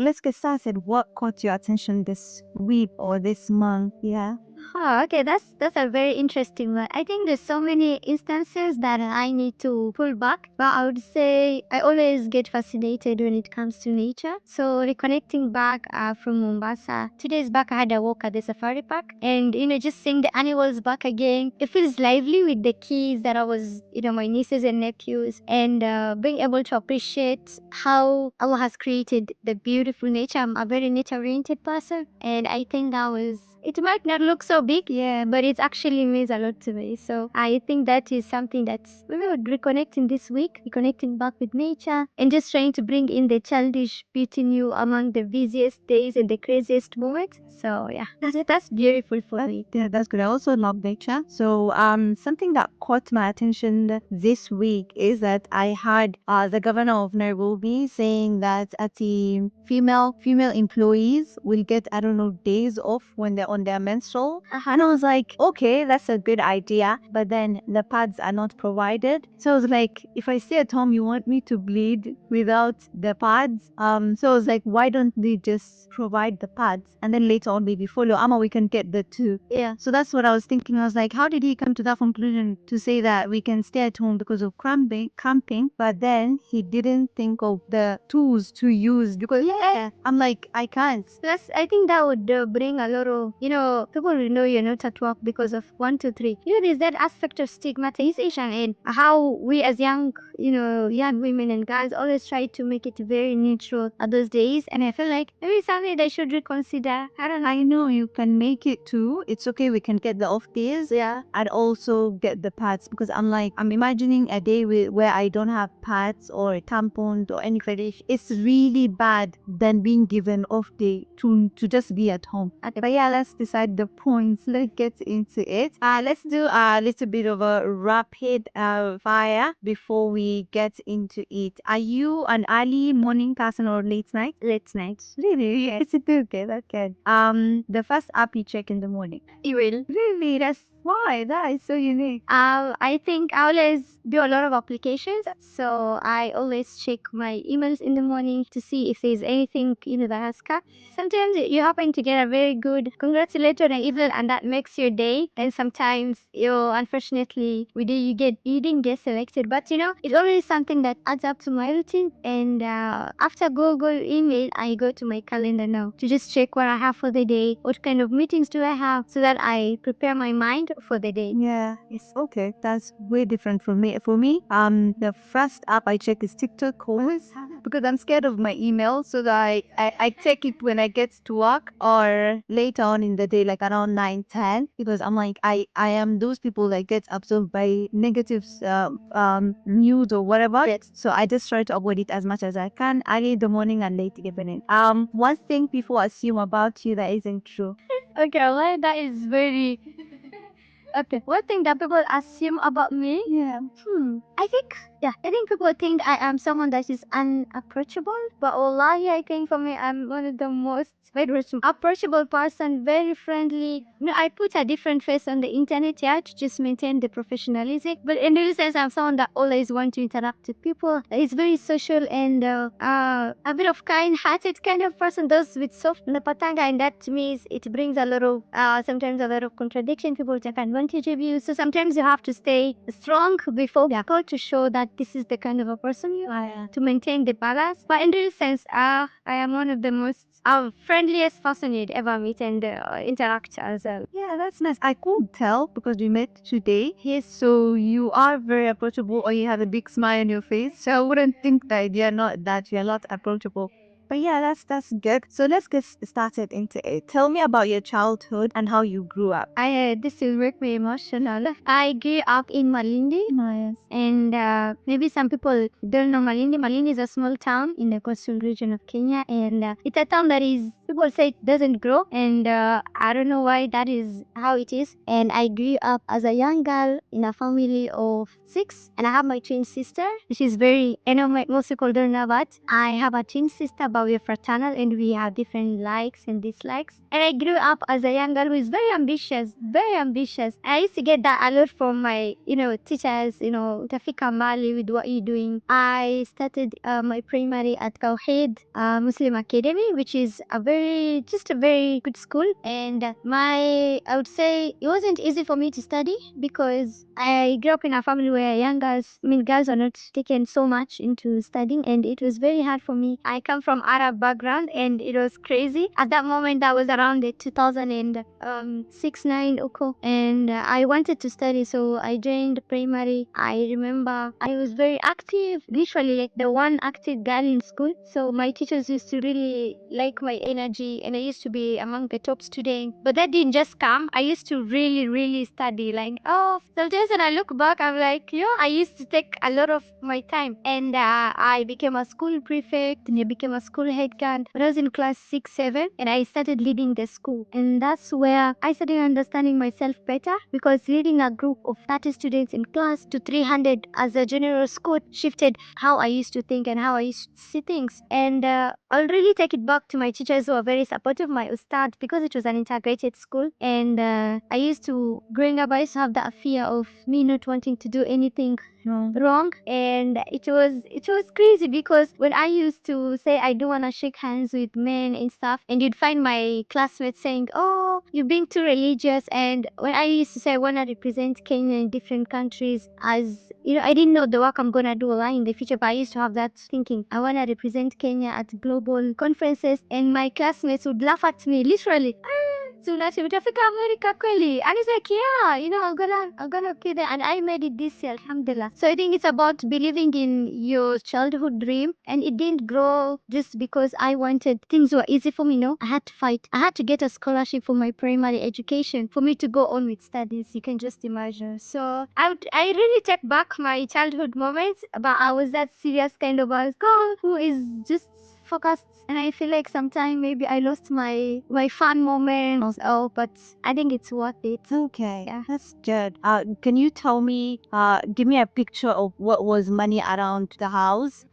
let's get started. What caught your attention this week or this month? Yeah. Oh, okay, that's a very interesting one. I think there's so many instances that I need to pull back, but I would say I always get fascinated when it comes to nature. So reconnecting back from Mombasa, 2 days back I had a walk at the safari park, and just seeing the animals back again, it feels lively with the kids that I was, my nieces and nephews, and being able to appreciate how Allah has created the beautiful nature. I'm a very nature-oriented person, and I think that was. It might not look so big, yeah, but it actually means a lot to me. So I think that is something that's we were reconnecting this week, reconnecting back with nature, and just trying to bring in the childish beauty in you among the busiest days and the craziest moments. So yeah, that's beautiful for me. Yeah, that's good. I also love nature. So, something that caught my attention this week is that I heard the governor of Nairobi saying that at the female employees will get, I don't know, days off when they're on their menstrual. And I was like, okay, that's a good idea. But then the pads are not provided. So I was like, if I stay at home, you want me to bleed without the pads? So I was like, why don't they just provide the pads and then later on maybe follow? Ama, we can get the two. Yeah. So that's what I was thinking. I was like, how did he come to that conclusion to say that we can stay at home because of cramping? But then he didn't think of the tools to use because Yeah. I'm like, I can't. Plus, I think that would bring a lot of, people will know you're not at work because of 1, 2, 3. There's that aspect of stigmatization and how we as young women and guys always try to make it very neutral at those days. And I feel like maybe it's something they should reconsider. I don't know. I know you can make it too. It's okay. We can get the off days. Yeah. And also get the pads because I'm imagining a day where I don't have pads or tampons or any fetish. It's really bad than being given off day to just be at home. Okay, but yeah, let's decide the points. Let's get into it. Let's do a little bit of a rapid fire before we get into it. Are you an early morning person or late night? Late night. Really? Yes. Okay, that's good. The first app you check in the morning. Email. Really? That's why. That is so unique. I think I always do a lot of applications, so I always check my emails in the morning to see if there's anything that has come. Sometimes you happen to get a very good congratulatory email, and that makes your day. And sometimes unfortunately you didn't get selected, but it's always something that adds up to my routine. And after Google email, I go to my calendar now to just check what I have for the day, what kind of meetings do I have, so that I prepare my mind for the day. Yeah, it's okay. That's way different from me. For me, the first app I check is TikTok always because I'm scared of my email, so that I check it when I get to work or later on in the day, like around 9, 10, because I'm like I am those people that get absorbed by negative news or whatever. Yes. So I just try to avoid it as much as I can, early in the morning and late evening. One thing people assume about you that isn't true. Okay, well, that is very. Okay, one thing that people assume about me. Yeah. I think people think I am someone that is unapproachable, but wallahi, I think for me, I'm one of the most very approachable person, very friendly. I put a different face on the internet, yeah, to just maintain the professionalism. But in real sense, I'm someone that always want to interact with people. It's very social and a bit of kind-hearted kind of person. Those with soft napatanga, and that to me it brings a lot of sometimes a lot of contradiction. People take advantage of you, so sometimes you have to stay strong before you are called to show that this is the kind of a person you are to maintain the balance. But in real sense, I am one of the most friendliest person you'd ever meet and interact as well. Yeah, that's nice. I could tell because we met today. Yes, so you are very approachable or you have a big smile on your face. So I wouldn't think that you're not approachable. But yeah, that's good. So let's get started into it. Tell me about your childhood and how you grew up. This will make me emotional. I grew up in Malindi. Nice. And maybe some people don't know Malindi. Malindi is a small town in the coastal region of Kenya, and it's a town that is people say it doesn't grow, and I don't know why that is how it is. And I grew up as a young girl in a family of 6, and I have my twin sister. She's very, I know most people don't know, but I have a twin sister, but we're fraternal and we have different likes and dislikes. And I grew up as a young girl who is very ambitious, very ambitious. I used to get that a lot from my, teachers, Tafika Mali, with what you're doing. I started my primary at Tawheed Muslim Academy, which is just a very good school. And I would say it wasn't easy for me to study because I grew up in a family where girls are not taken so much into studying, and it was very hard for me. I come from Arab background, and it was crazy. At that moment, that was around the 2006, 9, Uko, and I wanted to study, so I joined primary. I remember I was very active, literally like the one active girl in school. So my teachers used to really like my energy, and I used to be among the top students. But that didn't just come. I used to really, really study. Like, sometimes when I look back, I'm like, I used to take a lot of my time. And I became a school prefect, and I became a school head girl when I was in class 6, 7, and I started leading the school. And that's where I started understanding myself better, because leading a group of 30 students in class to 300 as a general school shifted how I used to think and how I used to see things. And I'll really take it back to my teachers who were very supportive, my ustad, because it was an integrated school. And growing up, I used to have that fear of me not wanting to do anything wrong. And it was crazy, because when I used to say I don't want to shake hands with men and stuff, and you'd find my classmates saying, oh, you're being too religious. And when I used to say I want to represent Kenya in different countries, as I didn't know the work I'm gonna do in the future, but I used to have that thinking, I want to represent Kenya at global conferences. And my classmates would laugh at me, literally. So that's utafika America kweli? And it's like, yeah, I'm gonna be there. And I made it this year, alhamdulillah. So I think it's about believing in your childhood dream. And it didn't grow just because I wanted things were easy for me. No, I had to fight. I had to get a scholarship for my primary education for me to go on with studies. You can just imagine. So I really take back my childhood moments, but I was that serious kind of a girl who is just focused. And I feel like sometimes maybe I lost my fun moments. Oh, but I think it's worth it. Okay, Yeah. that's good. Can you tell me, give me a picture of what was money around the house?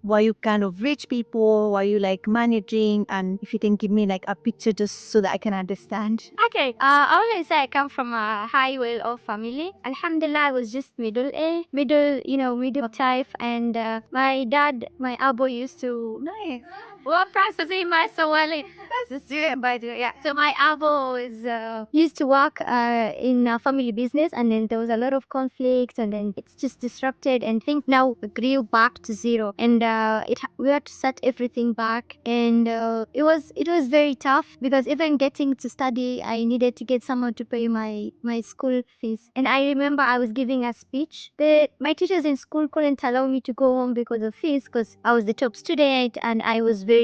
Were you kind of rich people? Were you like managing? And if you can give me like a picture just so that I can understand. Okay. I always say I come from a high well-off family. Alhamdulillah, I was just middle A, middle type. And my dad, my abo used to. Nice. What process in my Somali? That's the student, by the way. Yeah. So my abo is used to work in a family business, and then there was a lot of conflict, and then it's just disrupted. And things now grew back to zero, and we had to set everything back. And it was very tough, because even getting to study, I needed to get someone to pay my school fees. And I remember I was giving a speech. My teachers in school couldn't allow me to go home because of fees, because I was the top student, and I was very,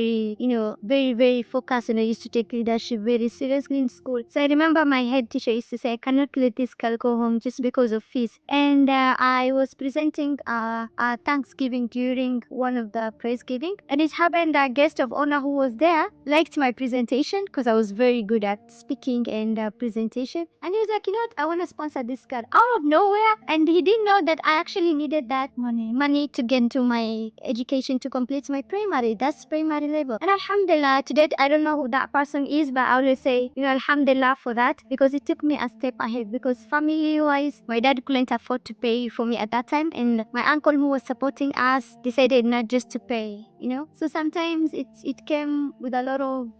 very, very focused, and I used to take leadership very seriously in school. So I remember my head teacher used to say, I cannot let this girl go home just because of fees. And I was presenting a Thanksgiving during one of the praise giving, and it happened that guest of honor who was there liked my presentation, because I was very good at speaking and presentation. And he was like, I want to sponsor this girl out of nowhere. And he didn't know that I actually needed that money to get into my education, to complete my primary. That's primary level. And alhamdulillah, today I don't know who that person is, but I always say, alhamdulillah for that, because it took me a step ahead. Because family wise, my dad couldn't afford to pay for me at that time, and my uncle who was supporting us decided not just to pay. So sometimes it came with a lot of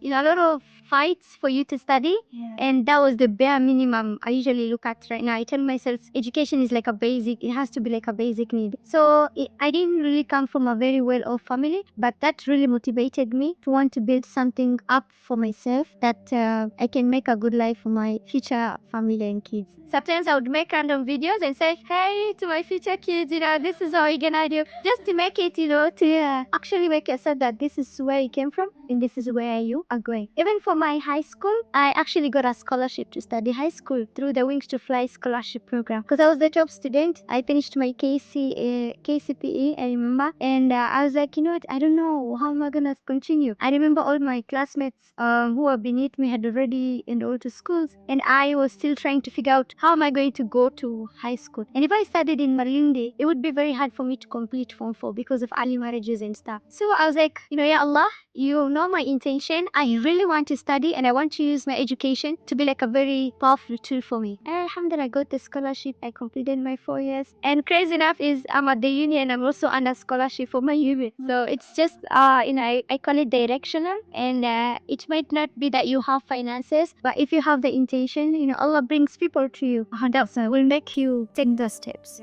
fights for you to study. Yeah. And that was the bare minimum I usually look at right now. I tell myself education is like it has to be like a basic need. So I didn't really come from a very well-off family, but that really motivated me to want to build something up for myself, that I can make a good life for my future family and kids. Sometimes I would make random videos and say, hey, to my future kids, this is how you're gonna do. Just to make it, to actually make yourself that this is where you came from and this is where you are going. Even for my high school, I actually got a scholarship to study high school through the Wings to Fly scholarship program, because I was the top student. I finished my KCPE, I remember. And I was like, I don't know, how am I gonna must continue. I remember all my classmates who were beneath me had already enrolled to schools, and I was still trying to figure out how am I going to go to high school. And if I studied in Malindi, it would be very hard for me to complete Form 4 because of early marriages and stuff. So I was like, Ya Allah, you know my intention. I really want to study and I want to use my education to be like a very powerful tool for me. And alhamdulillah, I got the scholarship. I completed my 4 years. And crazy enough is I'm at the uni and I'm also under scholarship for my uni. So it's just, I call it directional. And it might not be that you have finances, but if you have the intention, Allah brings people to you that will make you take those steps.